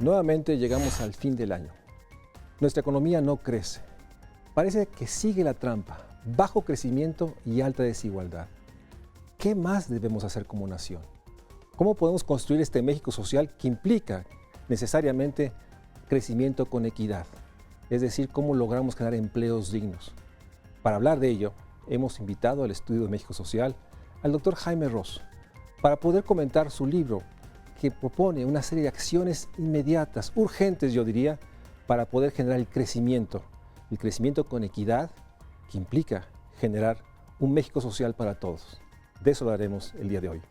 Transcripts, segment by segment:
Nuevamente llegamos al fin del año. Nuestra economía no crece. Parece que sigue la trampa, bajo crecimiento y alta desigualdad. ¿Qué más debemos hacer como nación? ¿Cómo podemos construir este México social que implica necesariamente crecimiento con equidad? Es decir, ¿cómo logramos generar empleos dignos? Para hablar de ello, hemos invitado al Estudio de México Social al doctor Jaime Ross para poder comentar su libro que propone una serie de acciones inmediatas, urgentes yo diría, para poder generar el crecimiento con equidad que implica generar un México social para todos. De eso hablaremos el día de hoy.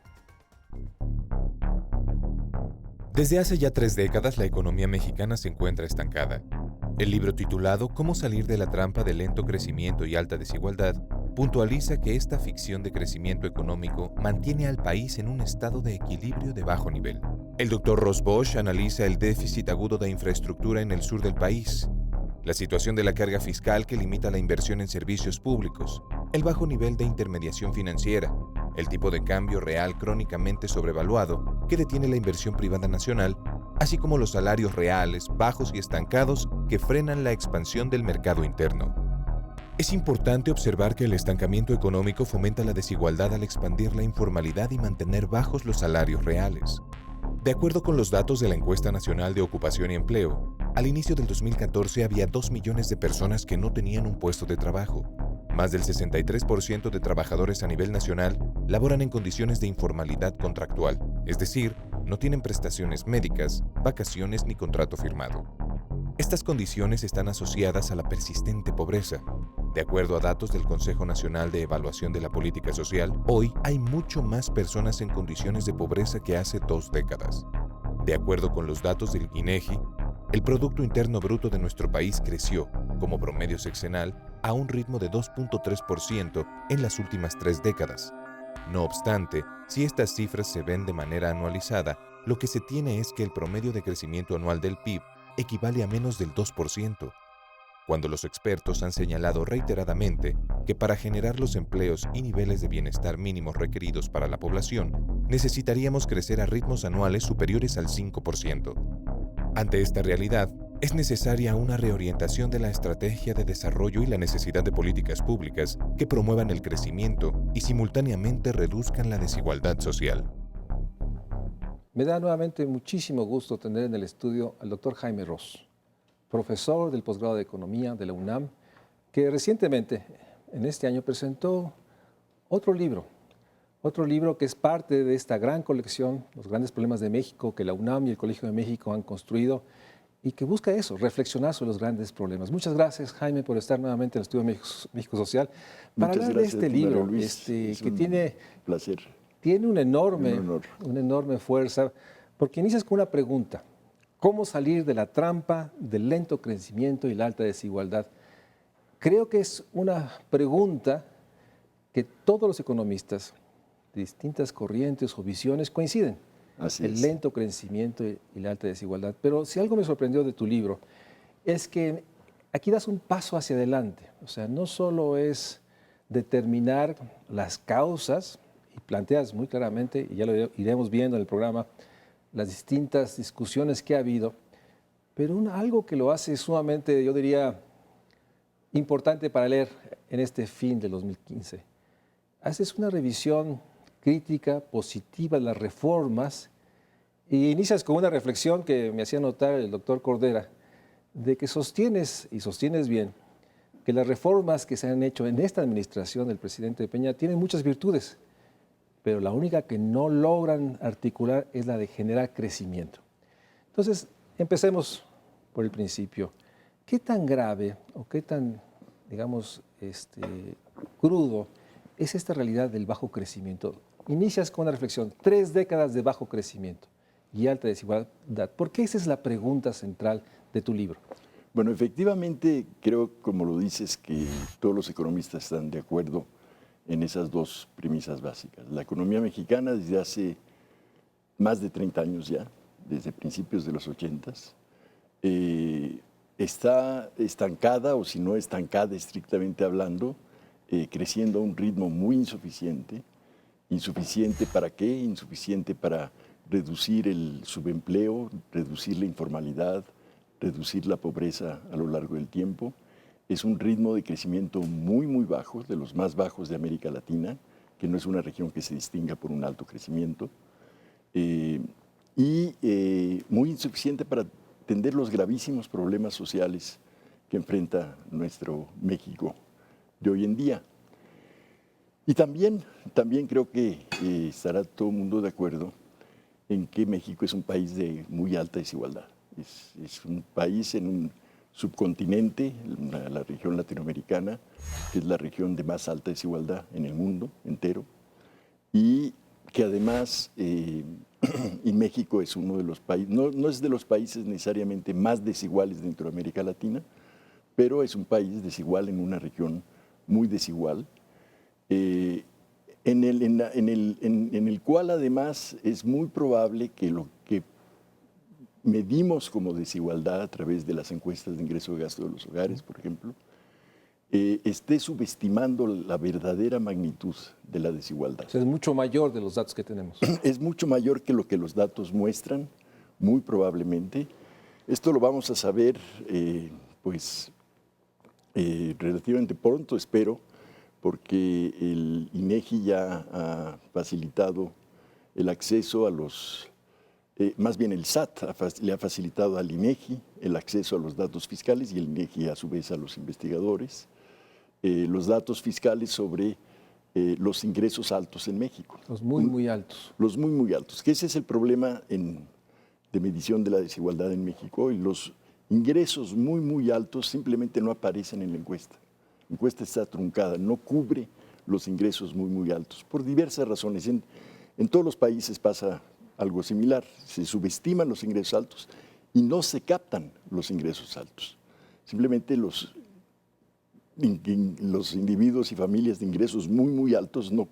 Desde hace ya 3 décadas la economía mexicana se encuentra estancada. El libro titulado Cómo salir de la trampa de lento crecimiento y alta desigualdad puntualiza que esta ficción de crecimiento económico mantiene al país en un estado de equilibrio de bajo nivel. El Dr. Ross Bosch analiza el déficit agudo de infraestructura en el sur del país, la situación de la carga fiscal que limita la inversión en servicios públicos, el bajo nivel de intermediación financiera, el tipo de cambio real crónicamente sobrevaluado que detiene la inversión privada nacional, así como los salarios reales bajos y estancados que frenan la expansión del mercado interno. Es importante observar que el estancamiento económico fomenta la desigualdad al expandir la informalidad y mantener bajos los salarios reales. De acuerdo con los datos de la Encuesta Nacional de Ocupación y Empleo, al inicio del 2014 había 2 millones de personas que no tenían un puesto de trabajo. Más del 63% de trabajadores a nivel nacional laboran en condiciones de informalidad contractual, es decir, no tienen prestaciones médicas, vacaciones ni contrato firmado. Estas condiciones están asociadas a la persistente pobreza. De acuerdo a datos del Consejo Nacional de Evaluación de la Política Social, hoy hay mucho más personas en condiciones de pobreza que hace 2 décadas. De acuerdo con los datos del INEGI, el Producto Interno Bruto de nuestro país creció, como promedio sexenal, a un ritmo de 2.3% en las últimas 3 décadas. No obstante, si estas cifras se ven de manera anualizada, lo que se tiene es que el promedio de crecimiento anual del PIB equivale a menos del 2%, cuando los expertos han señalado reiteradamente que para generar los empleos y niveles de bienestar mínimos requeridos para la población, necesitaríamos crecer a ritmos anuales superiores al 5%. Ante esta realidad, es necesaria una reorientación de la estrategia de desarrollo y la necesidad de políticas públicas que promuevan el crecimiento y simultáneamente reduzcan la desigualdad social. Me da nuevamente muchísimo gusto tener en el estudio al doctor Jaime Ross, profesor del posgrado de Economía de la UNAM, que recientemente, en este año, presentó otro libro que es parte de esta gran colección, Los Grandes Problemas de México, que la UNAM y el Colegio de México han construido y que busca eso, reflexionar sobre los grandes problemas. Muchas gracias, Jaime, por estar nuevamente en el Estudio México Social para hablar de este libro, que tiene... placer. Tiene una enorme fuerza, porque inicias con una pregunta: ¿cómo salir de la trampa del lento crecimiento y la alta desigualdad? Creo que es una pregunta que todos los economistas de distintas corrientes o visiones coinciden. El lento crecimiento y la alta desigualdad. Pero si algo me sorprendió de tu libro, es que aquí das un paso hacia adelante. O sea, no solo es determinar las causas, y planteas muy claramente, y ya lo iremos viendo en el programa, las distintas discusiones que ha habido, pero algo que lo hace sumamente, yo diría, importante para leer en este fin del 2015. Haces una revisión crítica, positiva de las reformas, y inicias con una reflexión que me hacía notar el doctor Cordera, de que sostienes, y sostienes bien, que las reformas que se han hecho en esta administración del presidente Peña tienen muchas virtudes, pero la única que no logran articular es la de generar crecimiento. Entonces, empecemos por el principio. ¿Qué tan grave o qué tan, digamos, crudo es esta realidad del bajo crecimiento? Inicias con una reflexión, 3 décadas de bajo crecimiento y alta desigualdad. ¿Por qué esa es la pregunta central de tu libro? Bueno, efectivamente, creo, como lo dices, que todos los economistas están de acuerdo en esas 2 premisas básicas. La economía mexicana desde hace más de 30 años ya, desde principios de los 80s, está estancada, o si no estancada estrictamente hablando, creciendo a un ritmo muy insuficiente. ¿Insuficiente para qué? Insuficiente para reducir el subempleo, reducir la informalidad, reducir la pobreza a lo largo del tiempo. Es un ritmo de crecimiento muy, muy bajo, de los más bajos de América Latina, que no es una región que se distinga por un alto crecimiento, muy insuficiente para atender los gravísimos problemas sociales que enfrenta nuestro México de hoy en día. Y también creo que estará todo el mundo de acuerdo en que México es un país de muy alta desigualdad. Es un país en un subcontinente, la región latinoamericana, que es la región de más alta desigualdad en el mundo entero, y que además, y México es uno de los países, no es de los países necesariamente más desiguales dentro de América Latina, pero es un país desigual en una región muy desigual, en el cual además es muy probable que lo que medimos como desigualdad a través de las encuestas de ingreso y gasto de los hogares, por ejemplo, esté subestimando la verdadera magnitud de la desigualdad. O sea, es mucho mayor de los datos que tenemos. Es mucho mayor que lo que los datos muestran, muy probablemente. Esto lo vamos a saber, relativamente pronto, espero, porque el INEGI ya ha facilitado el acceso a los, más bien el SAT le ha facilitado al INEGI el acceso a los datos fiscales y el INEGI a su vez a los investigadores, los datos fiscales sobre los ingresos altos en México. Los muy, muy altos. Los muy, muy altos, que ese es el problema de medición de la desigualdad en México, y los ingresos muy, muy altos simplemente no aparecen en la encuesta. La encuesta está truncada, no cubre los ingresos muy, muy altos, por diversas razones. En todos los países pasa algo similar, se subestiman los ingresos altos y no se captan los ingresos altos. Simplemente los individuos y familias de ingresos muy, muy altos no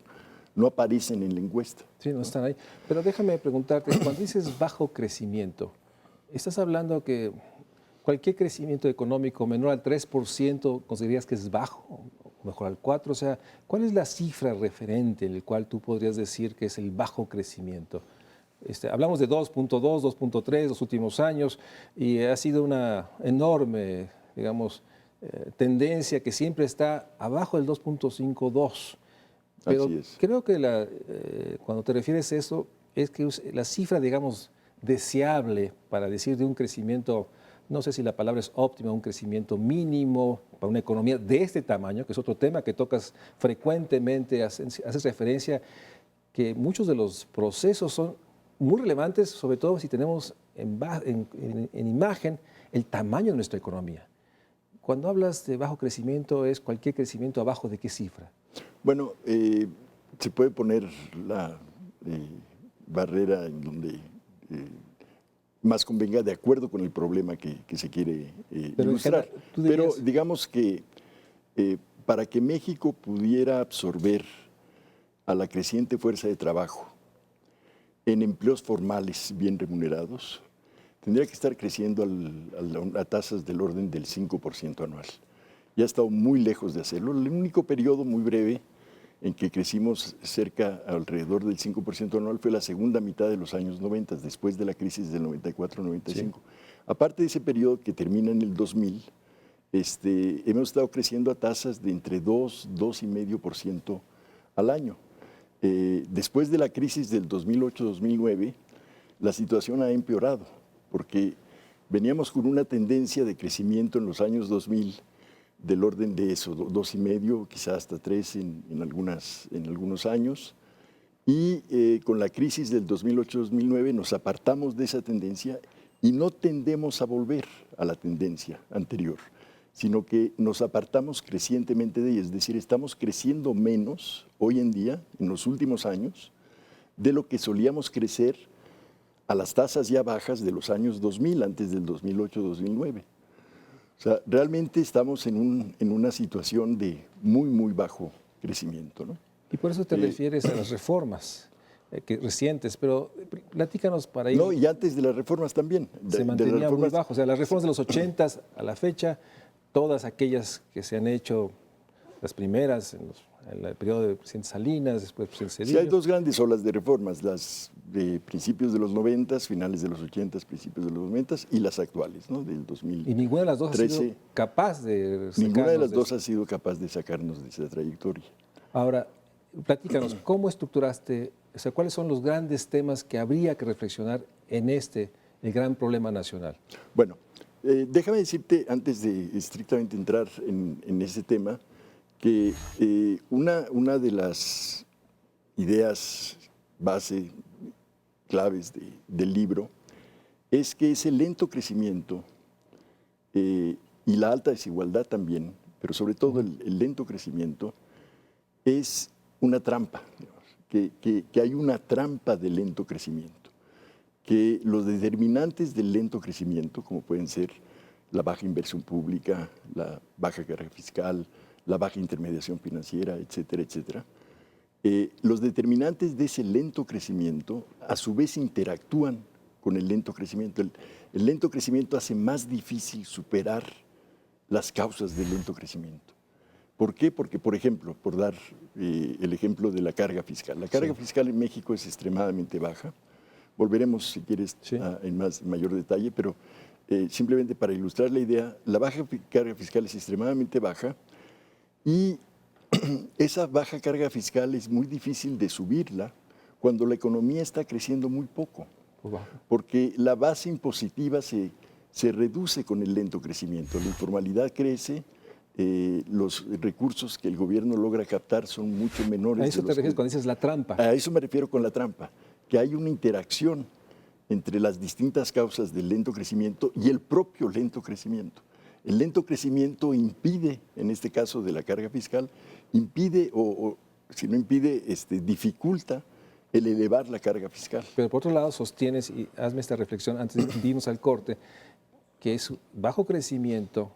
aparecen en la encuesta. Sí, no están ahí. Pero déjame preguntarte, cuando dices bajo crecimiento, ¿estás hablando que cualquier crecimiento económico menor al 3% considerarías que es bajo, o mejor al 4%? O sea, ¿cuál es la cifra referente en la cual tú podrías decir que es el bajo crecimiento? Hablamos de 2.2, 2.3 los últimos años, y ha sido una enorme, digamos, tendencia que siempre está abajo del 2.52. Pero Así es. creo que cuando te refieres a eso, es que la cifra, digamos, deseable para decir de un crecimiento, no sé si la palabra es óptima, un crecimiento mínimo para una economía de este tamaño, que es otro tema que tocas frecuentemente, haces referencia, que muchos de los procesos son muy relevantes, sobre todo si tenemos en imagen el tamaño de nuestra economía. Cuando hablas de bajo crecimiento, ¿es cualquier crecimiento abajo de qué cifra? Bueno, se puede poner la barrera en donde más convenga, de acuerdo con el problema que se quiere ilustrar. Pero digamos que para que México pudiera absorber a la creciente fuerza de trabajo en empleos formales bien remunerados, tendría que estar creciendo a tasas del orden del 5% anual. Ya ha estado muy lejos de hacerlo. El único periodo muy breve en que crecimos alrededor del 5% anual fue la segunda mitad de los años 90, después de la crisis del 94-95. Sí. Aparte de ese periodo que termina en el 2000, hemos estado creciendo a tasas de entre 2,5% al año. Después de la crisis del 2008-2009, la situación ha empeorado, porque veníamos con una tendencia de crecimiento en los años 2000 del orden de eso, 2,5, quizás hasta 3 en algunos años, y con la crisis del 2008-2009 nos apartamos de esa tendencia y no tendemos a volver a la tendencia anterior, sino que nos apartamos crecientemente de ella, es decir, estamos creciendo menos hoy en día, en los últimos años, de lo que solíamos crecer a las tasas ya bajas de los años 2000, antes del 2008-2009. O sea, realmente estamos en una situación de muy, muy bajo crecimiento, ¿no? Y por eso te refieres a las reformas recientes, pero platícanos para ir. No, y antes de las reformas también. Se mantenía muy bajo. O sea, las reformas de los 80s a la fecha, todas aquellas que se han hecho, las primeras, en el periodo del presidente Salinas, después del presidente Sí, Cedillo. hay dos grandes olas de reformas, las de principios de los 90, finales de los 80, principios de los 90 y las actuales, ¿no? Del 2013. Y ninguna de las dos ha sido capaz de Ninguna de las sacarnos dos ha sido capaz de sacarnos de esa trayectoria. Ahora, platícanos, ¿cómo estructuraste, o sea, cuáles son los grandes temas que habría que reflexionar en el gran problema nacional? Bueno, déjame decirte, antes de estrictamente entrar en ese tema, que una de las ideas base, claves del libro, es que ese lento crecimiento y la alta desigualdad también, pero sobre todo el lento crecimiento, es una trampa, digamos, que hay una trampa de lento crecimiento, que los determinantes del lento crecimiento, como pueden ser la baja inversión pública, la baja carga fiscal, la baja intermediación financiera, etcétera, etcétera, los determinantes de ese lento crecimiento a su vez interactúan con el lento crecimiento. El lento crecimiento hace más difícil superar las causas del lento crecimiento. ¿Por qué? Porque, por ejemplo, por dar el ejemplo de la carga fiscal. La carga fiscal en México es extremadamente baja. Volveremos, si quieres, en mayor detalle, pero simplemente para ilustrar la idea, la baja carga fiscal es extremadamente baja y esa baja carga fiscal es muy difícil de subirla cuando la economía está creciendo muy poco, porque la base impositiva se reduce con el lento crecimiento. La informalidad crece, los recursos que el gobierno logra captar son mucho menores. ¿A eso te refieres cuando dices la trampa? A eso me refiero con la trampa, que hay una interacción entre las distintas causas del lento crecimiento y el propio lento crecimiento. El lento crecimiento impide, en este caso de la carga fiscal, impide o si no impide, dificulta el elevar la carga fiscal. Pero por otro lado sostienes, y hazme esta reflexión antes de irnos al corte, que es bajo crecimiento,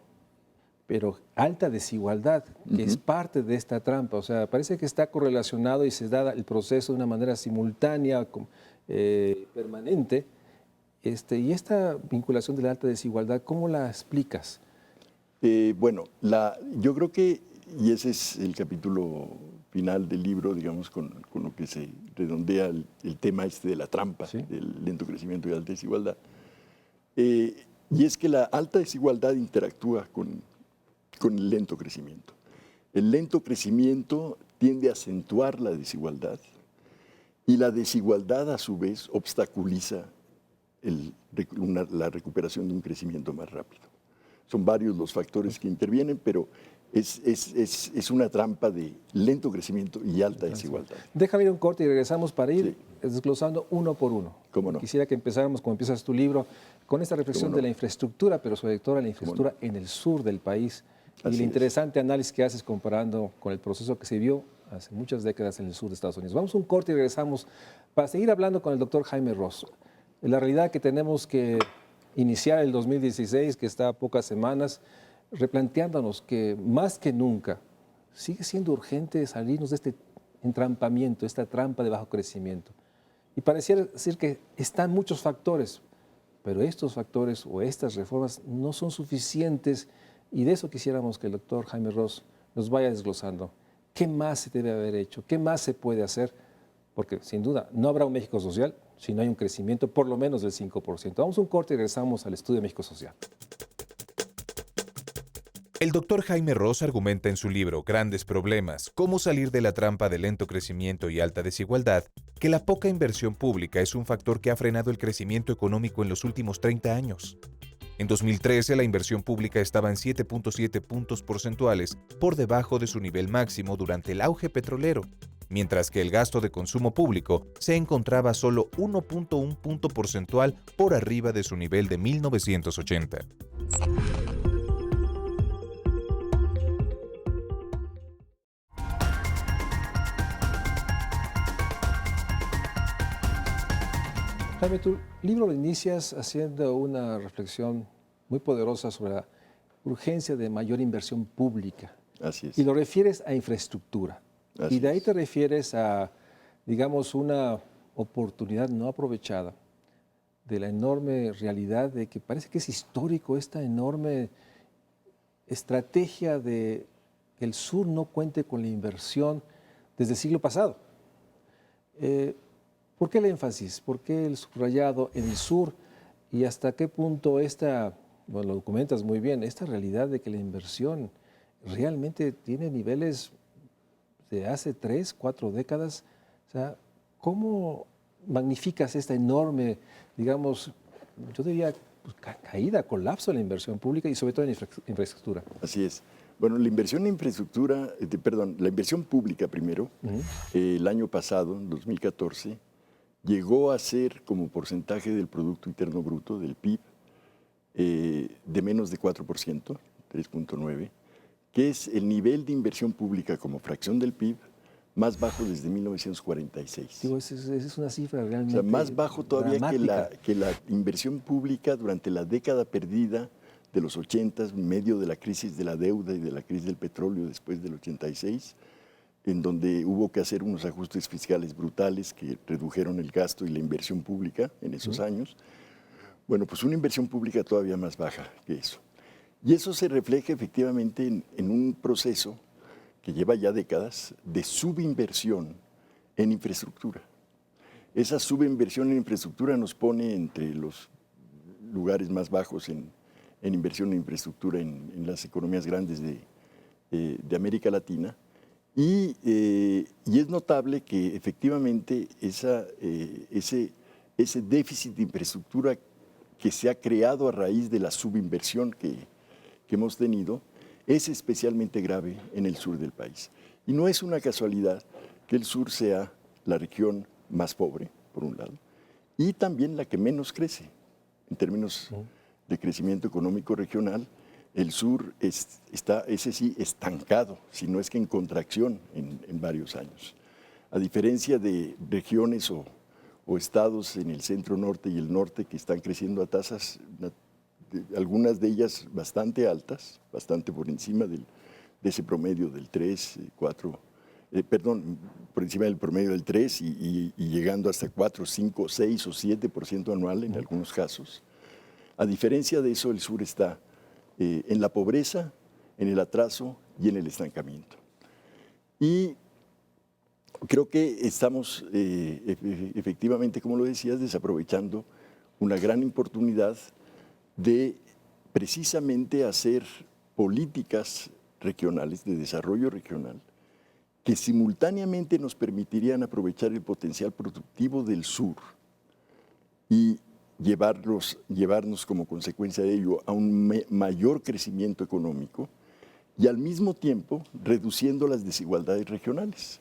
pero alta desigualdad, que es parte de esta trampa. O sea, parece que está correlacionado y se da el proceso de una manera simultánea, permanente. Y esta vinculación de la alta desigualdad, ¿cómo la explicas? Bueno, yo creo que, y ese es el capítulo final del libro, digamos, con lo que se redondea el tema de la trampa, del lento crecimiento y alta desigualdad. Y es que la alta desigualdad interactúa con el lento crecimiento. El lento crecimiento tiende a acentuar la desigualdad y la desigualdad a su vez obstaculiza la recuperación de un crecimiento más rápido. Son varios los factores que intervienen, pero es una trampa de lento crecimiento y alta desigualdad. Déjame ir un corte y regresamos para ir desglosando uno por uno. ¿Cómo no? Quisiera que empezáramos, como empiezas tu libro, con esta reflexión de la infraestructura, pero sobre todo la infraestructura en el sur del país. Y el interesante análisis que haces comparando con el proceso que se vio hace muchas décadas en el sur de Estados Unidos. Vamos a un corte y regresamos para seguir hablando con el doctor Jaime Ross. La realidad que tenemos que iniciar el 2016, que está a pocas semanas, replanteándonos que más que nunca sigue siendo urgente salirnos de este entrampamiento, esta trampa de bajo crecimiento. Y pareciera decir que están muchos factores, pero estos factores o estas reformas no son suficientes y de eso quisiéramos que el doctor Jaime Ross nos vaya desglosando. ¿Qué más se debe haber hecho? ¿Qué más se puede hacer? Porque sin duda no habrá un México social si no hay un crecimiento por lo menos del 5%. Vamos a un corte y regresamos al estudio de México Social. El doctor Jaime Ross argumenta en su libro Grandes Problemas, cómo salir de la trampa de lento crecimiento y alta desigualdad, que la poca inversión pública es un factor que ha frenado el crecimiento económico en los últimos 30 años. En 2013, la inversión pública estaba en 7.7 puntos porcentuales por debajo de su nivel máximo durante el auge petrolero, mientras que el gasto de consumo público se encontraba solo 1.1 punto porcentual por arriba de su nivel de 1980. Jaime, tu libro lo inicias haciendo una reflexión muy poderosa sobre la urgencia de mayor inversión pública. Así es. Y lo refieres a infraestructura. Así y de ahí es. te refieres a, digamos, una oportunidad no aprovechada de la enorme realidad de que parece que es histórico esta enorme estrategia que que el sur no cuente con la inversión desde el siglo pasado. ¿Por qué el énfasis? ¿Por qué el subrayado en el sur? ¿Y hasta qué punto bueno, lo documentas muy bien, esta realidad de que la inversión realmente tiene niveles de hace 3, 4 décadas? O sea, ¿cómo magnificas esta enorme, digamos, yo diría, pues, caída, colapso de la inversión pública y sobre todo en infraestructura? Así es. Bueno, la inversión en infraestructura, perdón, la inversión pública primero, el año pasado, en 2014, llegó a ser como porcentaje del Producto Interno Bruto, del PIB, de menos de 4%, 3.9%, que es el nivel de inversión pública como fracción del PIB más bajo desde 1946. Digo, esa es una cifra realmente O sea, más bajo todavía dramática. que la inversión pública durante la década perdida de los 80, en medio de la crisis de la deuda y de la crisis del petróleo después del 86, en donde hubo que hacer unos ajustes fiscales brutales que redujeron el gasto y la inversión pública en esos años. Bueno, pues una inversión pública todavía más baja que eso. Y eso se refleja efectivamente en un proceso que lleva ya décadas de subinversión en infraestructura. Esa subinversión en infraestructura nos pone entre los lugares más bajos en inversión en infraestructura en las economías grandes de América Latina. Y es notable que efectivamente ese déficit de infraestructura que se ha creado a raíz de la subinversión que hemos tenido es especialmente grave en el sur del país. Y no es una casualidad que el sur sea la región más pobre, por un lado, y también la que menos crece en términos de crecimiento económico regional. El sur está, ese sí, estancado, si no es que en contracción en varios años. A diferencia de regiones o estados en el centro norte y el norte que están creciendo a tasas, algunas de ellas bastante altas, bastante por encima de ese promedio del 3, 4, perdón, por encima del promedio del 3 y llegando hasta 4, 5, 6 o 7% anual en algunos casos. A diferencia de eso, el sur está en la pobreza, en el atraso y en el estancamiento. Y creo que estamos efectivamente, como lo decías, desaprovechando una gran oportunidad de precisamente hacer políticas regionales, de desarrollo regional, que simultáneamente nos permitirían aprovechar el potencial productivo del sur y llevarnos como consecuencia de ello a un mayor crecimiento económico y al mismo tiempo reduciendo las desigualdades regionales.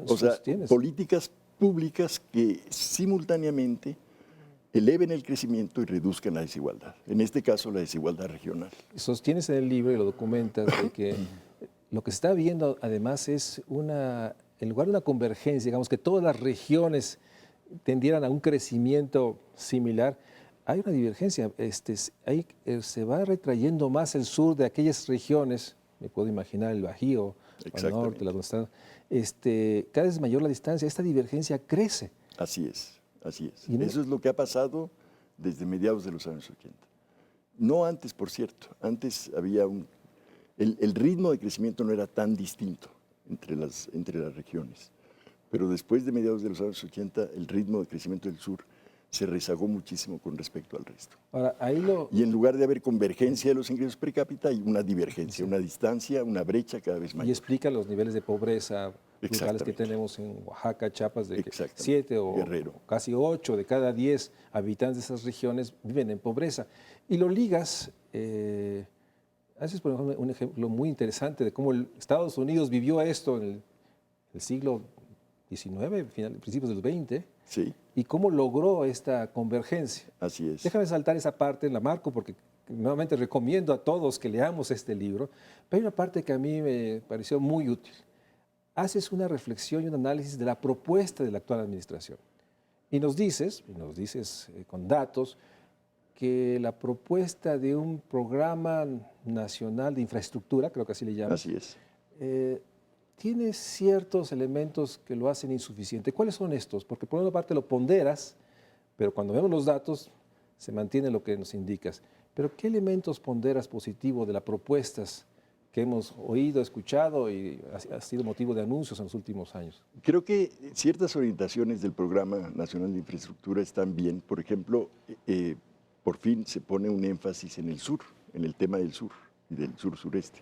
O sea, políticas públicas que simultáneamente eleven el crecimiento y reduzcan la desigualdad. En este caso, la desigualdad regional. Sostienes en el libro y lo documentas de que lo que se está viendo además es en lugar de una convergencia, digamos que todas las regiones tendieran a un crecimiento similar, hay una divergencia. Se va retrayendo más el sur de aquellas regiones, me puedo imaginar el Bajío, el norte, la donde están, cada vez mayor la distancia, esta divergencia crece. Así es, así es. Eso es lo que ha pasado desde mediados de los años 80. No antes, por cierto. Antes había el ritmo de crecimiento no era tan distinto entre las regiones. Pero después de mediados de los años 80, el ritmo de crecimiento del sur se rezagó muchísimo con respecto al resto. Ahora, y en lugar de haber convergencia de los ingresos per cápita, hay una divergencia, una distancia, una brecha cada vez mayor. Y explica los niveles de pobreza brutales que tenemos en Oaxaca, Chiapas, de 7 o Guerrero. Casi 8 de cada 10 habitantes de esas regiones viven en pobreza. Y lo ligas, haces por ejemplo un ejemplo muy interesante de cómo Estados Unidos vivió esto en el siglo XIX, principios del XX, sí, y cómo logró esta convergencia. Así es. Déjame saltar esa parte, la marco porque nuevamente recomiendo a todos que leamos este libro, pero hay una parte que a mí me pareció muy útil. Haces una reflexión y un análisis de la propuesta de la actual administración. Y nos dices con datos, que la propuesta de un programa nacional de infraestructura, creo que así le llaman, así es, tiene ciertos elementos que lo hacen insuficiente. ¿Cuáles son estos? Porque por una parte lo ponderas, pero cuando vemos los datos se mantiene lo que nos indicas. Pero ¿qué elementos ponderas positivo de las propuestas que hemos oído, escuchado y ha sido motivo de anuncios en los últimos años? Creo que ciertas orientaciones del Programa Nacional de Infraestructura están bien. Por ejemplo, por fin se pone un énfasis en el sur, en el tema del sur y del sur-sureste,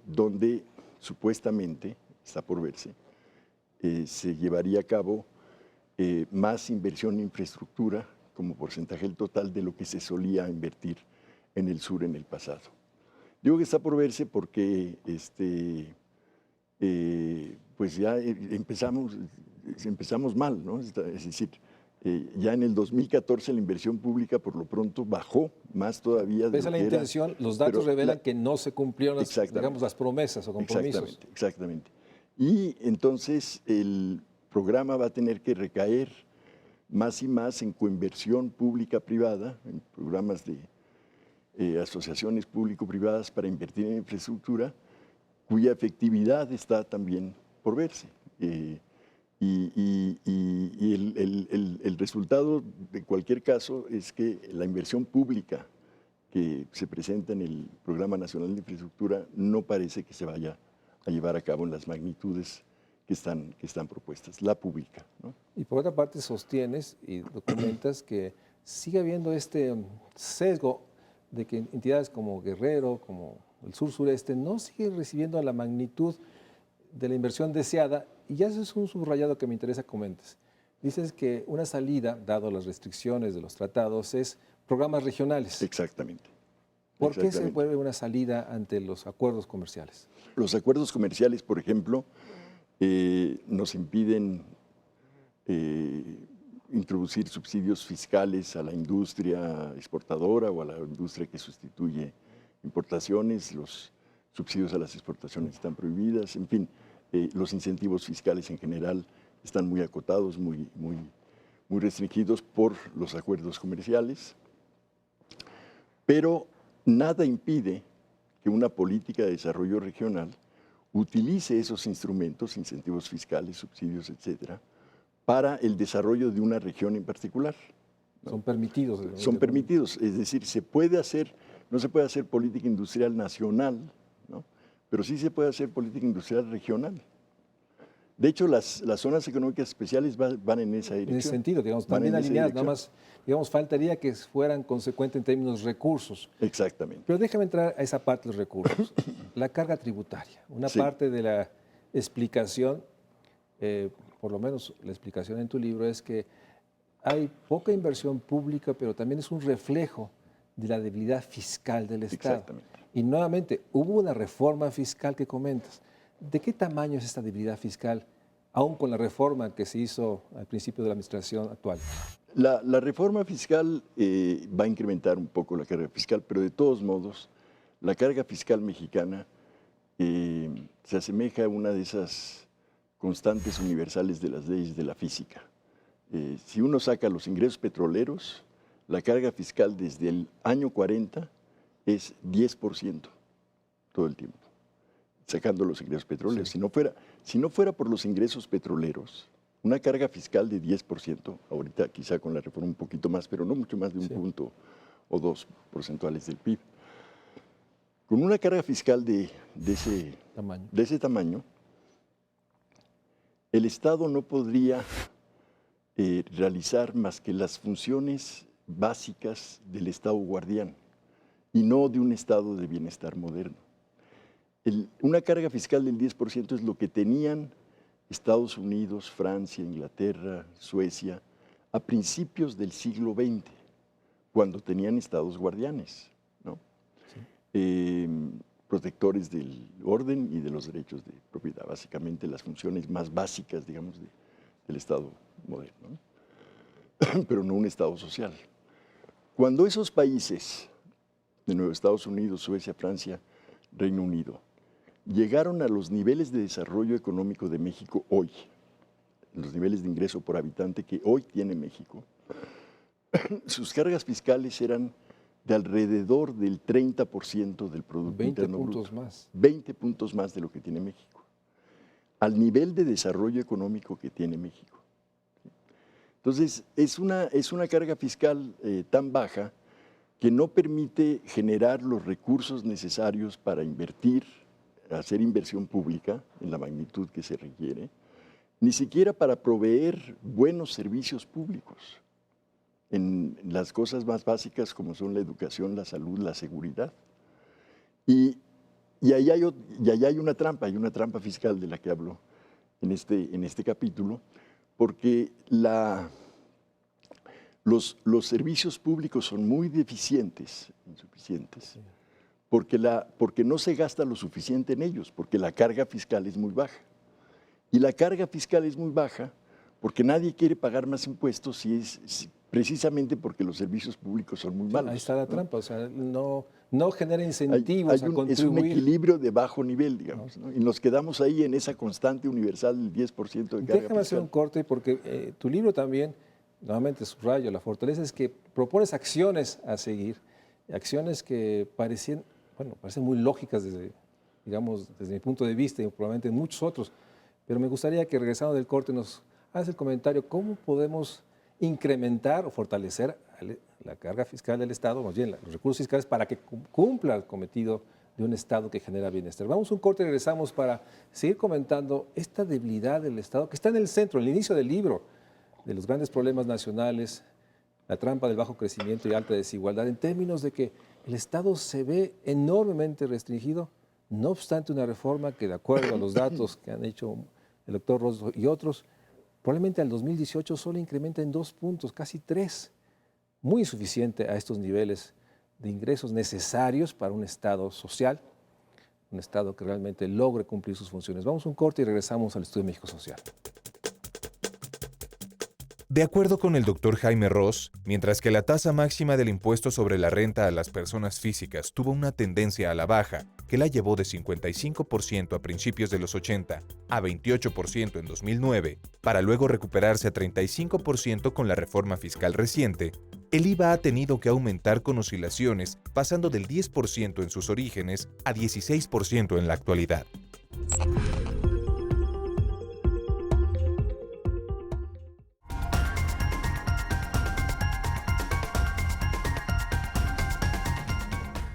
donde supuestamente, está por verse, se llevaría a cabo más inversión en infraestructura como porcentaje del total de lo que se solía invertir en el sur en el pasado. Digo que está por verse porque pues ya empezamos mal, ¿no? Es decir, ya en el 2014 la inversión pública por lo pronto bajó más todavía. Pese a la intención, los datos revelan que no se cumplieron las promesas o compromisos. Exactamente. Y entonces el programa va a tener que recaer más y más en coinversión pública-privada, en programas de asociaciones público-privadas para invertir en infraestructura, cuya efectividad está también por verse. Y el resultado de cualquier caso es que la inversión pública que se presenta en el Programa Nacional de Infraestructura no parece que se vaya a llevar a cabo en las magnitudes que están propuestas, la pública, ¿no? Y por otra parte sostienes y documentas que sigue habiendo este sesgo de que entidades como Guerrero, como el sur-sureste, no siguen recibiendo la magnitud de la inversión deseada, y ya eso es un subrayado que me interesa que comentes. Dices que una salida, dado las restricciones de los tratados, es programas regionales. Exactamente. ¿Por qué se vuelve una salida ante los acuerdos comerciales? Los acuerdos comerciales, por ejemplo, nos impiden introducir subsidios fiscales a la industria exportadora o a la industria que sustituye importaciones. Los subsidios a las exportaciones están prohibidas. En fin, los incentivos fiscales en general están muy acotados, muy restringidos por los acuerdos comerciales. Pero nada impide que una política de desarrollo regional utilice esos instrumentos, incentivos fiscales, subsidios, etcétera, para el desarrollo de una región en particular, ¿no? Son permitidos. Son permitidos, es decir, se puede hacer, no se puede hacer política industrial nacional, ¿no? Pero sí se puede hacer política industrial regional. De hecho, las zonas económicas especiales van en esa dirección. En ese sentido, digamos, también alineadas, nada más, digamos, faltaría que fueran consecuentes en términos de recursos. Exactamente. Pero déjame entrar a esa parte de los recursos. La carga tributaria, una parte de la explicación, por lo menos la explicación en tu libro, es que hay poca inversión pública, pero también es un reflejo de la debilidad fiscal del Estado. Exactamente. Y nuevamente, hubo una reforma fiscal que comentas. ¿De qué tamaño es esta debilidad fiscal, aún con la reforma que se hizo al principio de la administración actual? La reforma fiscal va a incrementar un poco la carga fiscal, pero de todos modos, la carga fiscal mexicana se asemeja a una de esas constantes universales de las leyes de la física. Si uno saca los ingresos petroleros, la carga fiscal desde el año 40 es 10% todo el tiempo, sacando los ingresos petroleros. Sí. Si no fuera por los ingresos petroleros, una carga fiscal de 10%, ahorita quizá con la reforma un poquito más, pero no mucho más de un punto o 2 porcentuales del PIB. Con una carga fiscal de ese tamaño, el Estado no podría realizar más que las funciones básicas del Estado guardián y no de un estado de bienestar moderno. Una carga fiscal del 10% es lo que tenían Estados Unidos, Francia, Inglaterra, Suecia, a principios del siglo XX, cuando tenían estados guardianes, ¿no? Sí. Protectores del orden y de los derechos de propiedad, básicamente las funciones más básicas, digamos, del Estado moderno, ¿no? Pero no un Estado social. Cuando esos países, de nuevo Estados Unidos, Suecia, Francia, Reino Unido, llegaron a los niveles de desarrollo económico de México hoy, los niveles de ingreso por habitante que hoy tiene México, sus cargas fiscales eran de alrededor del 30% del Producto Interno Bruto. 20 puntos más. 20 puntos más de lo que tiene México, al nivel de desarrollo económico que tiene México. Entonces, es una carga fiscal tan baja que no permite generar los recursos necesarios para invertir, hacer inversión pública en la magnitud que se requiere, ni siquiera para proveer buenos servicios públicos en las cosas más básicas como son la educación, la salud, la seguridad. Y ahí hay una trampa fiscal de la que hablo en este capítulo, porque los servicios públicos son muy deficientes, insuficientes, porque no se gasta lo suficiente en ellos, porque la carga fiscal es muy baja. Y la carga fiscal es muy baja porque nadie quiere pagar más impuestos precisamente porque los servicios públicos son muy malos. Ahí está la trampa, o sea, no genera incentivos a contribuir. Es un equilibrio de bajo nivel, digamos, ¿no? Y nos quedamos ahí en esa constante universal del 10% de carga Déjame hacer un corte porque tu libro también, nuevamente subrayo, la fortaleza es que propones acciones a seguir, acciones que parecen muy lógicas desde mi punto de vista y probablemente muchos otros, pero me gustaría que regresando del corte nos hagas el comentario cómo podemos incrementar o fortalecer la carga fiscal del Estado, más bien los recursos fiscales para que cumpla el cometido de un Estado que genera bienestar. Vamos a un corte y regresamos para seguir comentando esta debilidad del Estado que está en el centro, en el inicio del libro, de los grandes problemas nacionales, la trampa del bajo crecimiento y alta desigualdad, en términos de que el Estado se ve enormemente restringido, no obstante una reforma que, de acuerdo a los datos que han hecho el doctor Rosso y otros, probablemente al 2018 solo incrementa en 2 puntos, casi 3, muy insuficiente a estos niveles de ingresos necesarios para un Estado social, un Estado que realmente logre cumplir sus funciones. Vamos a un corte y regresamos al Estudio México Social. De acuerdo con el Dr. Jaime Ross, mientras que la tasa máxima del impuesto sobre la renta a las personas físicas tuvo una tendencia a la baja, que la llevó de 55% a principios de los 80 a 28% en 2009, para luego recuperarse a 35% con la reforma fiscal reciente, el IVA ha tenido que aumentar con oscilaciones, pasando del 10% en sus orígenes a 16% en la actualidad.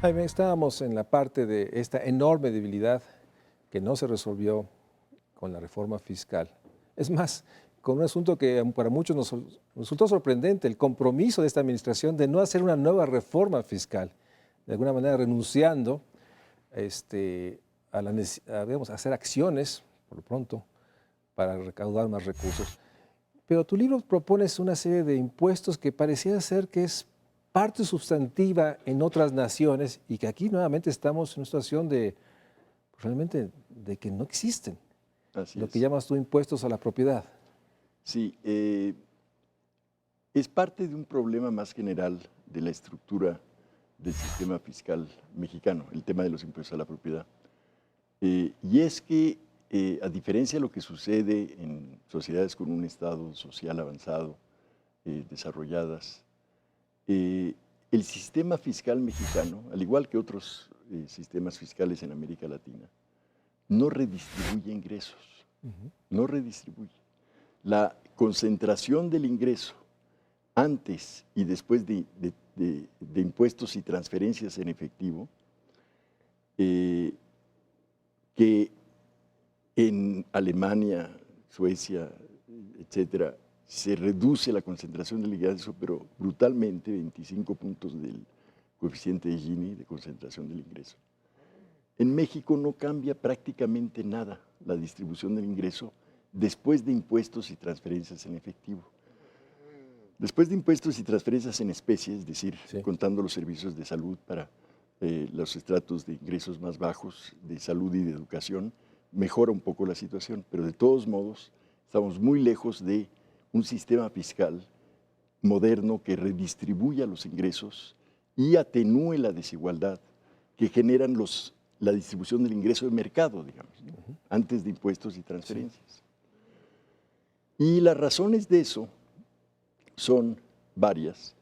Jaime, estábamos en la parte de esta enorme debilidad que no se resolvió con la reforma fiscal. Es más, con un asunto que para muchos nos resultó sorprendente, el compromiso de esta administración de no hacer una nueva reforma fiscal, de alguna manera renunciando a hacer acciones, por lo pronto, para recaudar más recursos. Pero tu libro propones una serie de impuestos que pareciera ser que es parte sustantiva en otras naciones y que aquí nuevamente estamos en una situación realmente de que no existen. Lo que llamas tú impuestos a la propiedad. Sí, es parte de un problema más general de la estructura del sistema fiscal mexicano, el tema de los impuestos a la propiedad. Y es que, a diferencia de lo que sucede en sociedades con un estado social avanzado, desarrolladas, el sistema fiscal mexicano, al igual que otros sistemas fiscales en América Latina, no redistribuye ingresos, no redistribuye. La concentración del ingreso antes y después de impuestos y transferencias en efectivo, que en Alemania, Suecia, etcétera, se reduce la concentración del ingreso, pero brutalmente, 25 puntos del coeficiente de Gini de concentración del ingreso. En México no cambia prácticamente nada la distribución del ingreso después de impuestos y transferencias en efectivo. Después de impuestos y transferencias en especie, es decir, contando los servicios de salud para los estratos de ingresos más bajos, de salud y de educación, mejora un poco la situación, pero de todos modos estamos muy lejos de un sistema fiscal moderno que redistribuya los ingresos y atenúe la desigualdad que generan la distribución del ingreso de mercado, digamos, antes de impuestos y transferencias. Y las razones de eso son varias.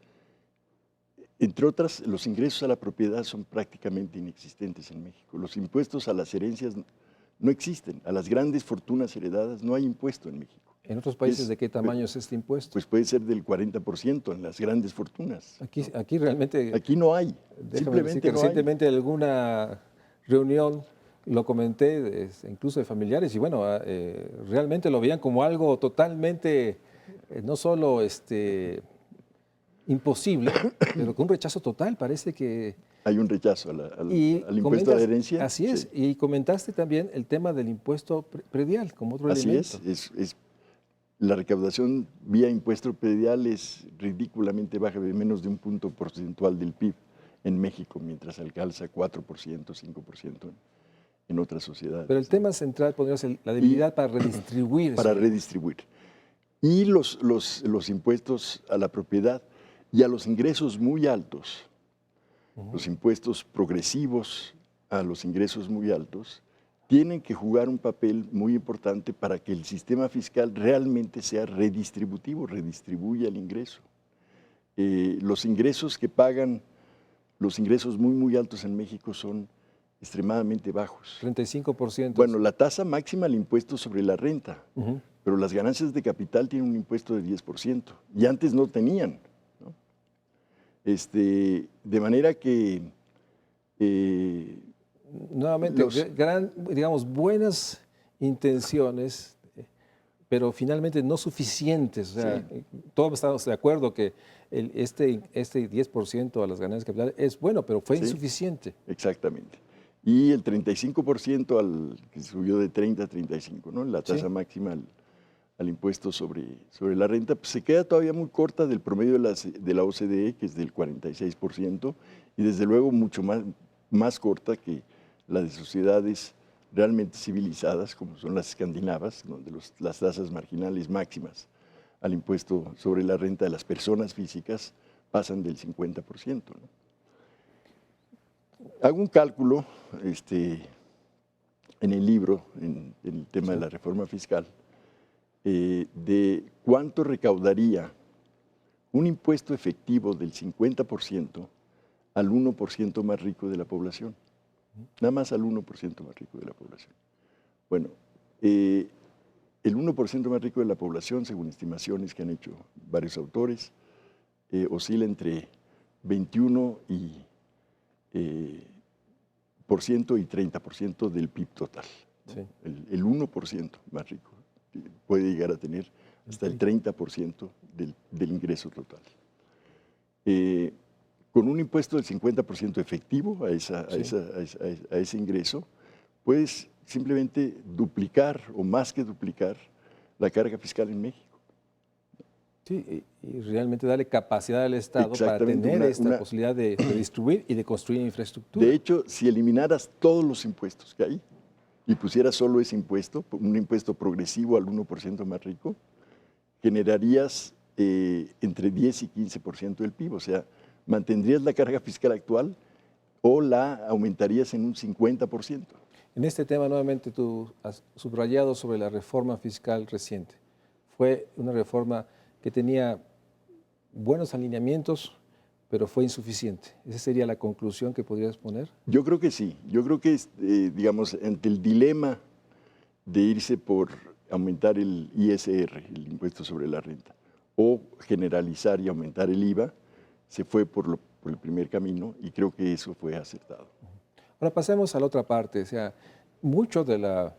Entre otras, los ingresos a la propiedad son prácticamente inexistentes en México. Los impuestos a las herencias no existen. A las grandes fortunas heredadas no hay impuesto en México. ¿En otros países de qué tamaño es este impuesto? Pues puede ser del 40% en las grandes fortunas. Aquí realmente... Aquí no hay, Déjame decir que simplemente no hay. recientemente en alguna reunión lo comenté, incluso de familiares, y bueno, realmente lo veían como algo totalmente, no solo imposible, pero con un rechazo total. Parece que... Hay un rechazo al impuesto de herencia. Así es, Sí. y comentaste también el tema del impuesto predial como otro Así elemento. es. La recaudación vía impuesto predial es ridículamente baja, de menos de un punto porcentual del PIB en México, mientras alcanza 4%, 5% en otras sociedades. Pero el tema central podría ser la debilidad para redistribuir. Para redistribuir. Y los impuestos a la propiedad y a los ingresos muy altos, los impuestos progresivos a los ingresos muy altos, tienen que jugar un papel muy importante para que el sistema fiscal realmente sea redistributivo, redistribuya el ingreso. Los ingresos que pagan, los ingresos muy altos en México son extremadamente bajos. 35%. Bueno, la tasa máxima del impuesto sobre la renta, pero las ganancias de capital tienen un impuesto de 10%, y antes no tenían, ¿no? De manera que... nuevamente, digamos, buenas intenciones, pero finalmente no suficientes. O sea, sí. Todos estamos de acuerdo que este 10% a las ganancias de capital es bueno, pero fue insuficiente. Exactamente. Y el 35% que subió de 30 a 35, ¿no? La tasa máxima al impuesto sobre la renta, pues se queda todavía muy corta del promedio de la OCDE, que es del 46%, y desde luego mucho más corta que la de sociedades realmente civilizadas, como son las escandinavas, donde las tasas marginales máximas al impuesto sobre la renta de las personas físicas pasan del 50%, ¿no? Hago un cálculo en el libro, en el tema de la reforma fiscal, de cuánto recaudaría un impuesto efectivo del 50% al 1% más rico de la población. Nada más al 1% más rico de la población. Bueno, el 1% más rico de la población, según estimaciones que han hecho varios autores, oscila entre 21% y 30% del PIB total. Sí. El 1% más rico puede llegar a tener hasta el 30% del ingreso total. Con un impuesto del 50% efectivo a ese ingreso, puedes simplemente duplicar o más que duplicar la carga fiscal en México. Sí, y realmente darle capacidad al Estado para tener esta posibilidad de distribuir y de construir infraestructura. De hecho, si eliminaras todos los impuestos que hay y pusieras solo ese impuesto, un impuesto progresivo al 1% más rico, generarías entre 10 y 15% del PIB, o sea, mantendrías la carga fiscal actual o la aumentarías en un 50%. En este tema, nuevamente, tú has subrayado sobre la reforma fiscal reciente. Fue una reforma que tenía buenos alineamientos, pero fue insuficiente. ¿Esa sería la conclusión que podrías poner? Yo creo que sí. Yo creo que, digamos, ante el dilema de irse por aumentar el ISR, el impuesto sobre la renta, o generalizar y aumentar el IVA, se fue por el primer camino, y creo que eso fue acertado. Ahora pasemos a la otra parte. O sea, mucho del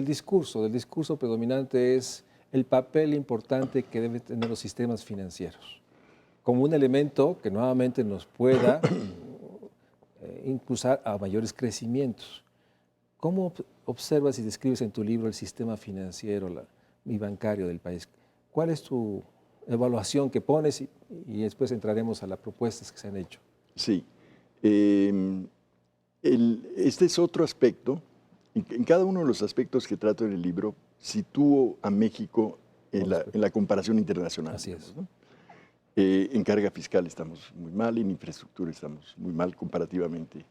discurso predominante es el papel importante que deben tener los sistemas financieros, como un elemento que nuevamente nos pueda impulsar a mayores crecimientos. ¿Cómo observas y describes en tu libro el sistema financiero y bancario del país? ¿Cuál es tu evaluación que pones y después entraremos a las propuestas que se han hecho? Sí. Este es otro aspecto. En cada uno de los aspectos que trato en el libro, sitúo a México en la comparación internacional. Así es. ¿No? En carga fiscal estamos muy mal, en infraestructura estamos muy mal comparativamente.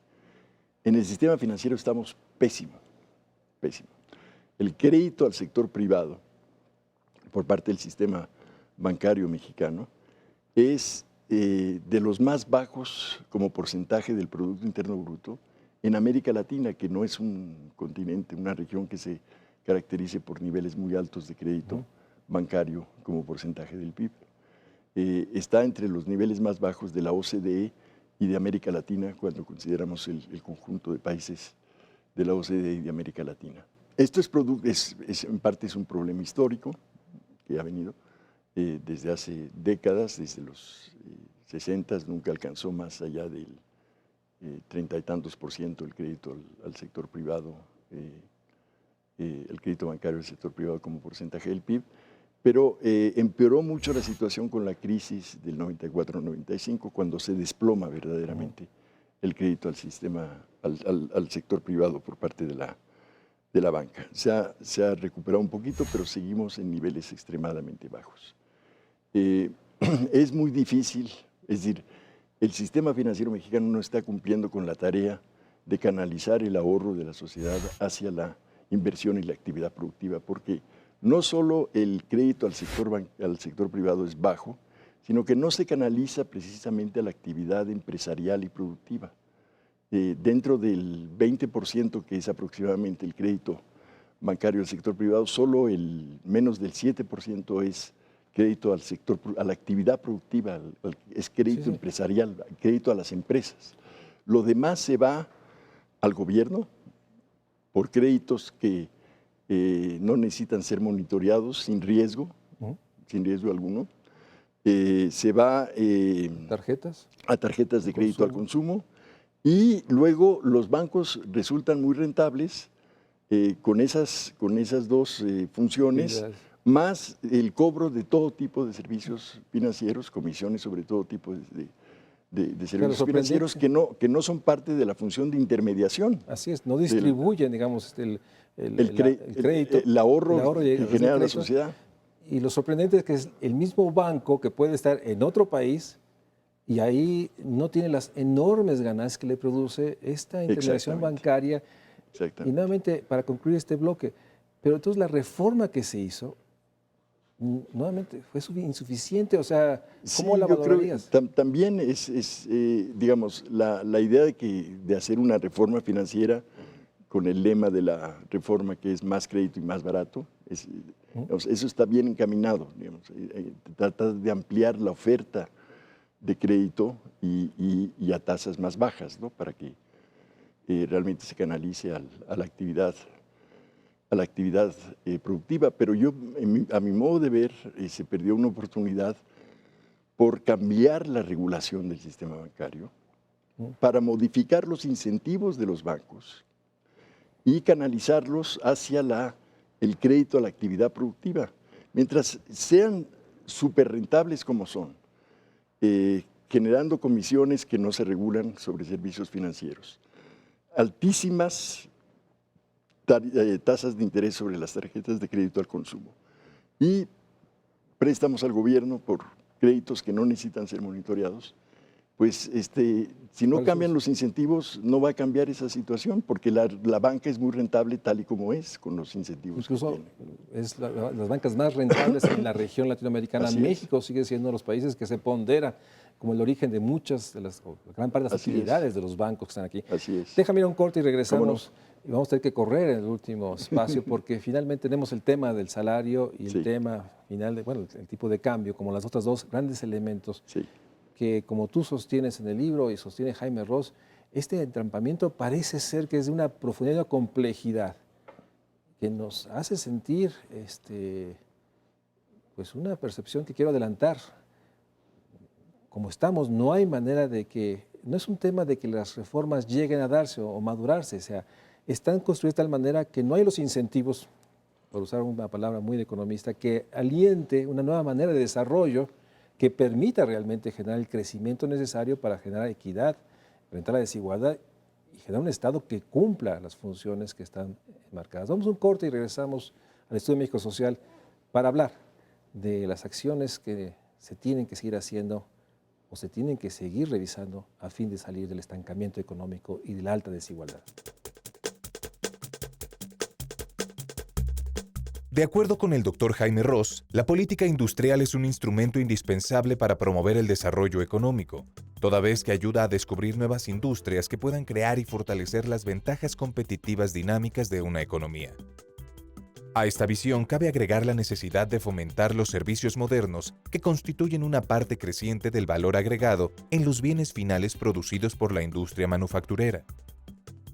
En el sistema financiero estamos pésimo, pésimo. El crédito al sector privado por parte del sistema bancario mexicano es de los más bajos como porcentaje del Producto Interno Bruto en América Latina, que no es un continente, una región que se caracterice por niveles muy altos de crédito bancario como porcentaje del PIB. Está entre los niveles más bajos de la OCDE y de América Latina cuando consideramos el conjunto de países de la OCDE y de América Latina. Esto en parte es un problema histórico que ha venido desde hace décadas, desde los 60 nunca alcanzó más allá del 30 y tantos % el crédito al sector privado, el crédito bancario del sector privado como porcentaje del PIB, pero empeoró mucho la situación con la crisis del 94-95, cuando se desploma verdaderamente el crédito al sistema, al sector privado por parte de la banca. Se ha recuperado un poquito, pero seguimos en niveles extremadamente bajos. Es muy difícil, es decir, el sistema financiero mexicano no está cumpliendo con la tarea de canalizar el ahorro de la sociedad hacia la inversión y la actividad productiva, porque no solo el crédito al sector privado es bajo, sino que no se canaliza precisamente a la actividad empresarial y productiva. Dentro del 20% que es aproximadamente el crédito bancario del sector privado, solo menos del 7% es crédito a la actividad productiva, es crédito empresarial, crédito a las empresas. Lo demás se va al gobierno por créditos que no necesitan ser monitoreados sin riesgo alguno. Se va a tarjetas de crédito al consumo, y luego los bancos resultan muy rentables con esas dos funciones, más el cobro de todo tipo de servicios financieros, comisiones sobre todo tipo de servicios financieros que no son parte de la función de intermediación. Así es, no distribuyen, digamos, el crédito, el ahorro que genera la sociedad. Y lo sorprendente es que es el mismo banco que puede estar en otro país y ahí no tiene las enormes ganancias que le produce esta intermediación bancaria. Y nuevamente, para concluir este bloque, pero entonces la reforma que se hizo, nuevamente, fue insuficiente. O sea, ¿cómo la valorarías? También digamos, la idea de hacer una reforma financiera con el lema de la reforma que es más crédito y más barato, digamos, eso está bien encaminado. Digamos, trata de ampliar la oferta de crédito y a tasas más bajas, ¿no? Para que realmente se canalice a la actividad productiva. Pero a mi modo de ver, se perdió una oportunidad por cambiar la regulación del sistema bancario para modificar los incentivos de los bancos y canalizarlos hacia el crédito a la actividad productiva. Mientras sean súper rentables como son, generando comisiones que no se regulan sobre servicios financieros, altísimas tasas de interés sobre las tarjetas de crédito al consumo y préstamos al gobierno por créditos que no necesitan ser monitoreados, pues si no cambian los incentivos no va a cambiar esa situación, porque la banca es muy rentable tal y como es, con los incentivos. Incluso es las bancas más rentables en la región latinoamericana. México sigue siendo uno de los países que se pondera como el origen de gran parte de las actividades de los bancos que están aquí. Así es. Déjame ir a un corte y regresamos. Y vamos a tener que correr en el último espacio porque finalmente tenemos el tema del salario y el tema final el tipo de cambio, como las otras dos grandes elementos que, como tú sostienes en el libro y sostiene Jaime Ross, este entrampamiento parece ser que es de una profundidad y una complejidad que nos hace sentir pues una percepción que quiero adelantar. Como estamos, no hay manera no es un tema de que las reformas lleguen a darse o madurarse, o sea, están construidas de tal manera que no hay los incentivos, por usar una palabra muy de economista, que aliente una nueva manera de desarrollo que permita realmente generar el crecimiento necesario para generar equidad, enfrentar la desigualdad y generar un Estado que cumpla las funciones que están marcadas. Vamos a un corte y regresamos al Estudio México Social para hablar de las acciones que se tienen que seguir haciendo o se tienen que seguir revisando a fin de salir del estancamiento económico y de la alta desigualdad. De acuerdo con el Dr. Jaime Ross, la política industrial es un instrumento indispensable para promover el desarrollo económico, toda vez que ayuda a descubrir nuevas industrias que puedan crear y fortalecer las ventajas competitivas dinámicas de una economía. A esta visión cabe agregar la necesidad de fomentar los servicios modernos que constituyen una parte creciente del valor agregado en los bienes finales producidos por la industria manufacturera.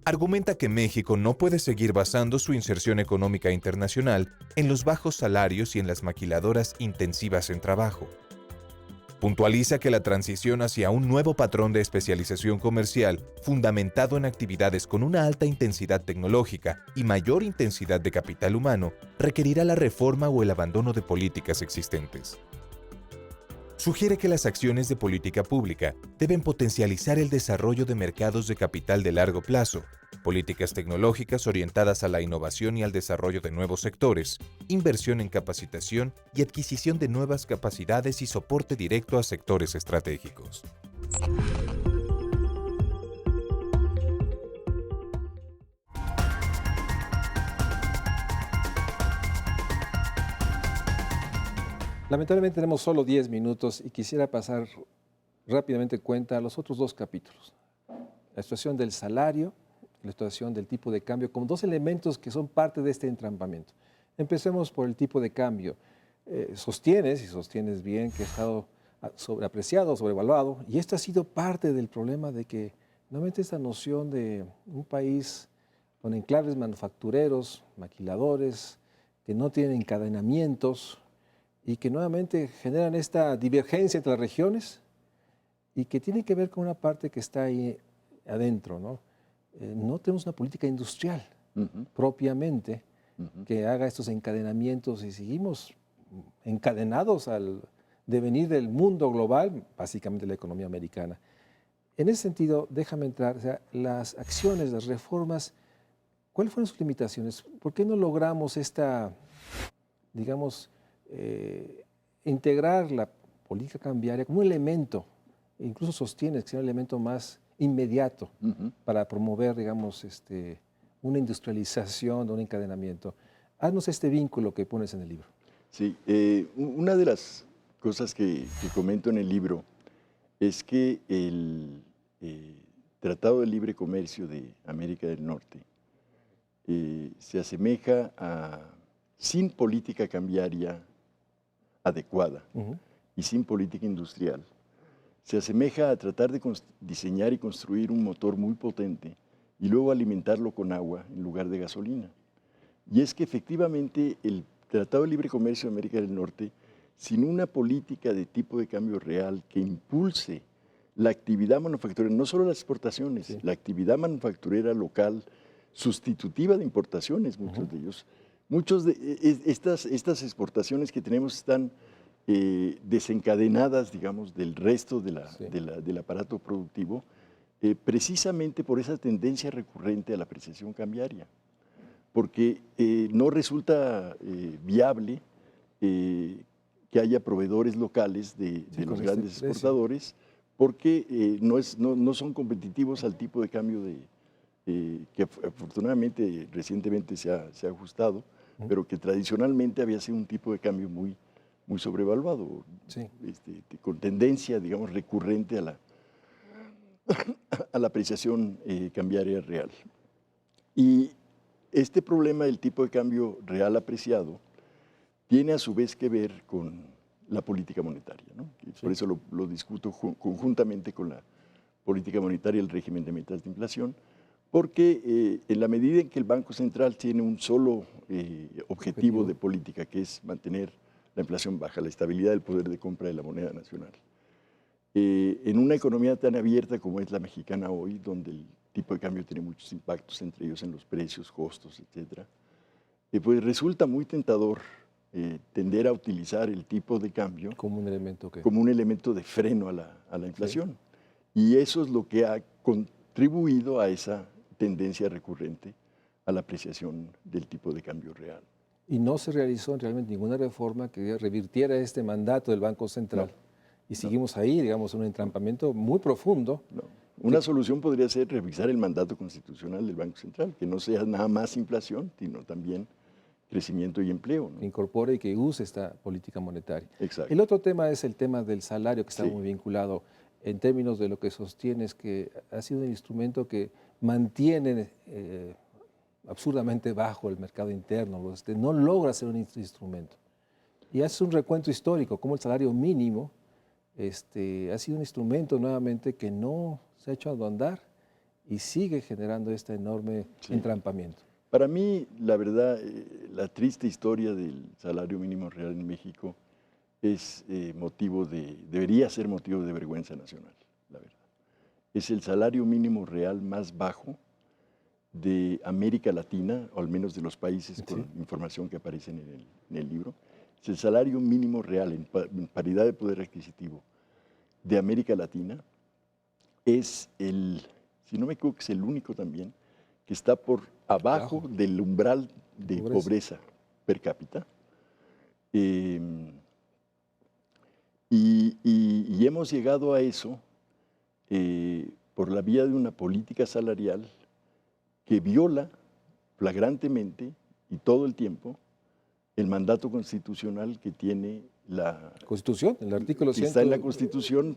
Argumenta que México no puede seguir basando su inserción económica internacional en los bajos salarios y en las maquiladoras intensivas en trabajo. Puntualiza que la transición hacia un nuevo patrón de especialización comercial fundamentado en actividades con una alta intensidad tecnológica y mayor intensidad de capital humano requerirá la reforma o el abandono de políticas existentes. Sugiere que las acciones de política pública deben potencializar el desarrollo de mercados de capital de largo plazo, políticas tecnológicas orientadas a la innovación y al desarrollo de nuevos sectores, inversión en capacitación y adquisición de nuevas capacidades y soporte directo a sectores estratégicos. Lamentablemente tenemos solo 10 minutos y quisiera pasar rápidamente cuenta a los otros dos capítulos. La situación del salario, la situación del tipo de cambio, como dos elementos que son parte de este entrampamiento. Empecemos por el tipo de cambio. Sostienes bien que ha estado sobreapreciado, sobrevaluado, y esto ha sido parte del problema de que nuevamente esta noción de un país con enclaves manufactureros, maquiladores, que no tienen encadenamientos, y que nuevamente generan esta divergencia entre las regiones y que tiene que ver con una parte que está ahí adentro, ¿no? No tenemos una política industrial propiamente que haga estos encadenamientos y seguimos encadenados al devenir del mundo global, básicamente la economía americana. En ese sentido, déjame entrar, o sea, las acciones, las reformas, ¿cuáles fueron sus limitaciones? ¿Por qué no logramos esta, digamos, integrar la política cambiaria como un elemento, incluso sostienes que sea un elemento más inmediato para promover, digamos, una industrialización, un encadenamiento? Haznos este vínculo que pones en el libro. Sí, una de las cosas que comento en el libro es que el Tratado de Libre Comercio de América del Norte se asemeja a, sin política cambiaria adecuada y sin política industrial, se asemeja a tratar de diseñar y construir un motor muy potente y luego alimentarlo con agua en lugar de gasolina. Y es que efectivamente el Tratado de Libre Comercio de América del Norte, sin una política de tipo de cambio real que impulse la actividad manufacturera, no solo las exportaciones, sí, la actividad manufacturera local, sustitutiva de importaciones, muchos de ellos. Muchos de estas exportaciones que tenemos están desencadenadas, digamos, del resto del aparato productivo, precisamente por esa tendencia recurrente a la apreciación cambiaria, porque no resulta viable que haya proveedores locales de los grandes exportadores, porque no son competitivos al tipo de cambio que afortunadamente recientemente se ha ajustado, pero que tradicionalmente había sido un tipo de cambio muy sobrevaluado, sí, con tendencia, digamos, recurrente a la apreciación cambiaria real. Y este problema del tipo de cambio real apreciado tiene a su vez que ver con la política monetaria, ¿no? Sí. Por eso lo discuto conjuntamente con la política monetaria y el régimen de metas de inflación, porque en la medida en que el Banco Central tiene un solo objetivo de política, que es mantener la inflación baja, la estabilidad del poder de compra de la moneda nacional, en una economía tan abierta como es la mexicana hoy, donde el tipo de cambio tiene muchos impactos, entre ellos en los precios, costos, etc., pues resulta muy tentador tender a utilizar el tipo de cambio como un elemento, como un elemento de freno a la inflación. Sí. Y eso es lo que ha contribuido a esa tendencia recurrente a la apreciación del tipo de cambio real. Y no se realizó realmente ninguna reforma que revirtiera este mandato del Banco Central. No, y seguimos ahí, digamos, en un entrampamiento muy profundo. No. Una solución podría ser revisar el mandato constitucional del Banco Central, que no sea nada más inflación, sino también crecimiento y empleo, ¿no? Que incorpore y que use esta política monetaria. Exacto. El otro tema es el tema del salario, que está muy vinculado en términos de lo que sostienes, que ha sido un instrumento que mantiene absurdamente bajo el mercado interno, no logra ser un instrumento. Y hace un recuento histórico, como el salario mínimo ha sido un instrumento nuevamente que no se ha hecho andar y sigue generando este enorme entrampamiento. Para mí, la verdad, la triste historia del salario mínimo real en México es debería ser motivo de vergüenza nacional, la verdad. Es el salario mínimo real más bajo de América Latina, o al menos de los países con información que aparecen en el libro. Es el salario mínimo real en paridad de poder adquisitivo de América Latina. Es si no me equivoco, es el único también que está por abajo del umbral de pobreza per cápita. Y hemos llegado a eso por la vía de una política salarial que viola flagrantemente y todo el tiempo el mandato constitucional que tiene la Constitución, el artículo que está en la Constitución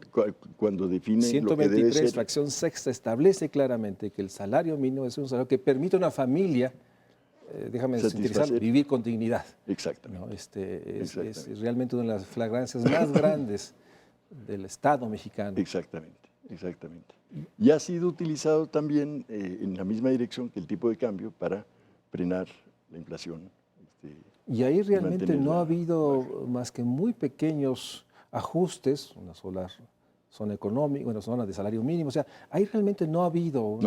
cuando define 123, lo que debe ser. fracción sexta, establece claramente que el salario mínimo es un salario que permite a una familia, déjame sintetizar, vivir con dignidad. Exactamente. ¿No? Es realmente una de las flagrancias más grandes del Estado mexicano. Exactamente, exactamente. Y ha sido utilizado también en la misma dirección que el tipo de cambio para frenar la inflación. Y ahí realmente no ha habido más que muy pequeños ajustes, una sola zona económica, una zona de salario mínimo, o sea, ahí realmente no ha habido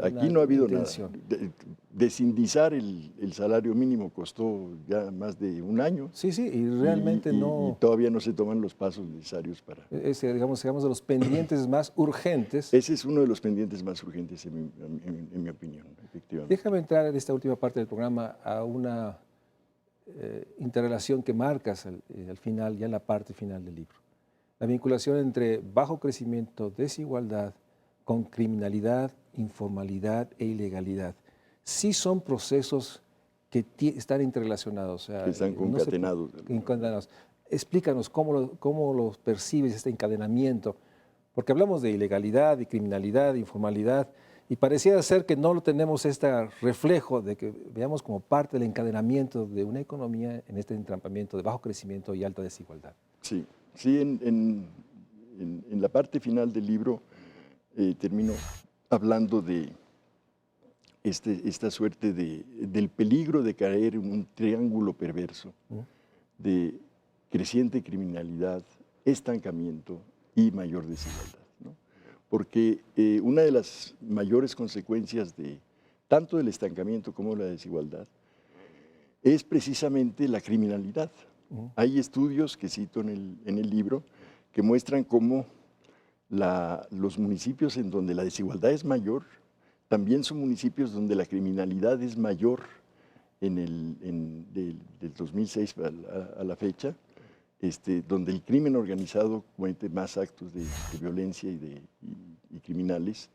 aquí no ha habido intención. Nada. Desindizar el salario mínimo costó ya más de un año. Sí, y realmente y todavía no se toman los pasos necesarios para... digamos, de los pendientes más urgentes. Ese es uno de los pendientes más urgentes en mi opinión, efectivamente. Déjame entrar en esta última parte del programa a una interrelación que marcas al final, ya en la parte final del libro. La vinculación entre bajo crecimiento, desigualdad, con criminalidad, informalidad e ilegalidad. Sí son procesos que están interrelacionados. O sea, que están concatenados. Explícanos cómo los percibes este encadenamiento, porque hablamos de ilegalidad, de criminalidad, de informalidad, y pareciera ser que no tenemos este reflejo de que veamos como parte del encadenamiento de una economía en este entrampamiento de bajo crecimiento y alta desigualdad. Sí, en la parte final del libro termino hablando de esta suerte del peligro de caer en un triángulo perverso de creciente criminalidad, estancamiento y mayor desigualdad. Porque una de las mayores consecuencias tanto del estancamiento como de la desigualdad es precisamente la criminalidad. Hay estudios que cito en el libro que muestran cómo los municipios en donde la desigualdad es mayor también son municipios donde la criminalidad es mayor del 2006 a la fecha, donde el crimen organizado comete más actos de violencia y criminales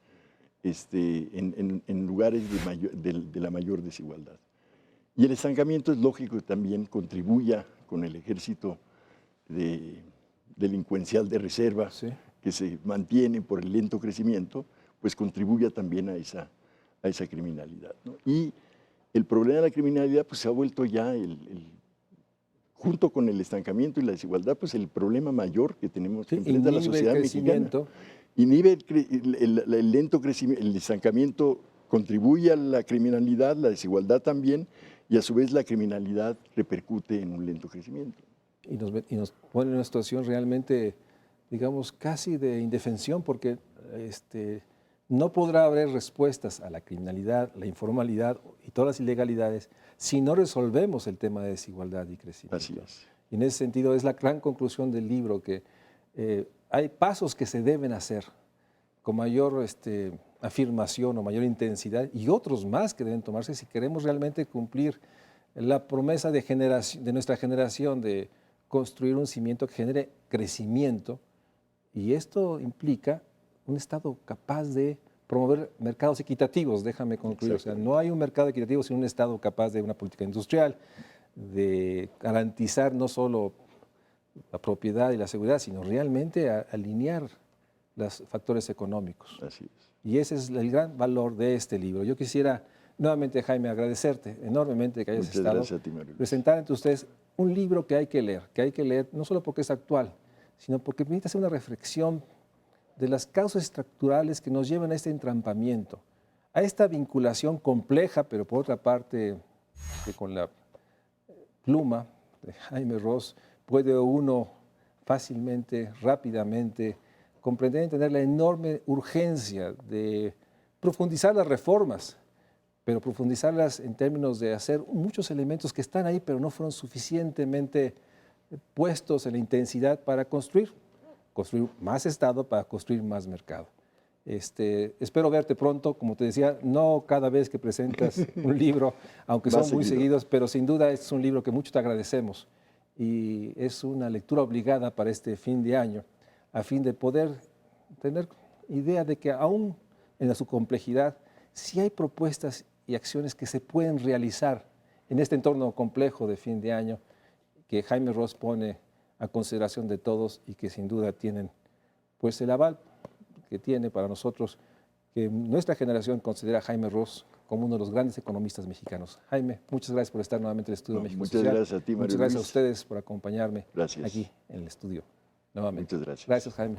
en lugares de la mayor desigualdad. Y el estancamiento es lógico que también contribuya con el ejército delincuencial de reserva que se mantiene por el lento crecimiento, pues contribuya también a esa criminalidad, ¿no? Y el problema de la criminalidad pues, se ha vuelto ya junto con el estancamiento y la desigualdad, pues el problema mayor que tenemos que enfrentar la sociedad mexicana. Inhibe el lento crecimiento, el estancamiento contribuye a la criminalidad, la desigualdad también, y a su vez la criminalidad repercute en un lento crecimiento. Y nos pone en una situación realmente, digamos, casi de indefensión, porque no podrá haber respuestas a la criminalidad, la informalidad y todas las ilegalidades si no resolvemos el tema de desigualdad y crecimiento. Así es. Y en ese sentido es la gran conclusión del libro, que hay pasos que se deben hacer con mayor afirmación o mayor intensidad y otros más que deben tomarse si queremos realmente cumplir la promesa de nuestra generación de construir un cimiento que genere crecimiento, y esto implica un Estado capaz de promover mercados equitativos, déjame concluir. O sea, no hay un mercado equitativo sin un Estado capaz de una política industrial, de garantizar no solo la propiedad y la seguridad, sino realmente alinear los factores económicos. Así es. Y ese es el gran valor de este libro. Yo quisiera nuevamente, Jaime, agradecerte enormemente que hayas Muchas estado, gracias a ti, María Luisa. presentar ante ustedes un libro que hay que leer no solo porque es actual, sino porque permite hacer una reflexión de las causas estructurales que nos llevan a este entrampamiento, a esta vinculación compleja, pero por otra parte, que con la pluma de Jaime Ross puede uno fácilmente, rápidamente, comprender y entender la enorme urgencia de profundizar las reformas, pero profundizarlas en términos de hacer muchos elementos que están ahí, pero no fueron suficientemente puestos en la intensidad para construir más Estado, para construir más mercado. Espero verte pronto, como te decía, no cada vez que presentas un libro, aunque son muy seguidos, pero sin duda es un libro que mucho te agradecemos y es una lectura obligada para este fin de año, a fin de poder tener idea de que aún en su complejidad, sí hay propuestas y acciones que se pueden realizar en este entorno complejo de fin de año que Jaime Ross pone a consideración de todos y que sin duda tienen pues el aval que tiene para nosotros, que nuestra generación considera a Jaime Ross como uno de los grandes economistas mexicanos. Jaime, muchas gracias por estar nuevamente en el Estudio México Muchas Social. gracias a ti, María Muchas gracias a Luisa. ustedes por acompañarme Gracias. aquí en el estudio nuevamente. Muchas gracias. Gracias, Jaime.